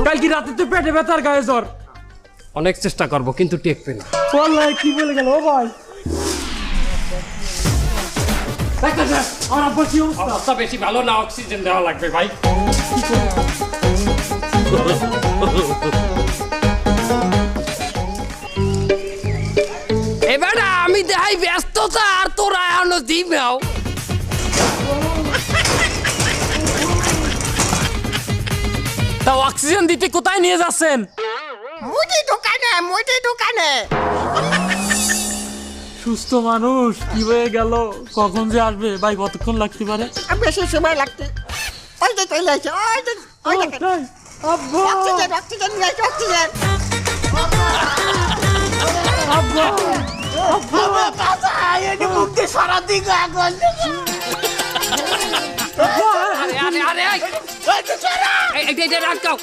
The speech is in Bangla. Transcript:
কালকে রাতে তো পেটে ব্যথার গায়ে জ্বর। অনেক চেষ্টা করব কিন্তু টেকবে না। ওয়াল্লাহি কি বলে গেল ও ভাই। আমার আব্বার কি অবস্থা? বেশি ভালো না, অক্সিজেন দেওয়া লাগবে ভাই। এবার আমি দেখাই ব্যস্ততা আর তোরা এখনো দিবেও। তা অক্সিজেন দিতে কোথায় নিয়ে যাচ্ছেন? মুদি দোকানে সুস্থ মানুষ কি হয়ে গেল, কখন যে আসবে ভাই, কতক্ষণ লাগতে পারে? বেশি সময় লাগতে। ওই যে চলে আসছে, ওই দেখেন। তাই? আব্বা অক্সিজেন নিয়ে আসছে, অক্সিজেন। আব্বা আরে আরে আরে, এই, এই, এই, এই, এই, রাখ দাও।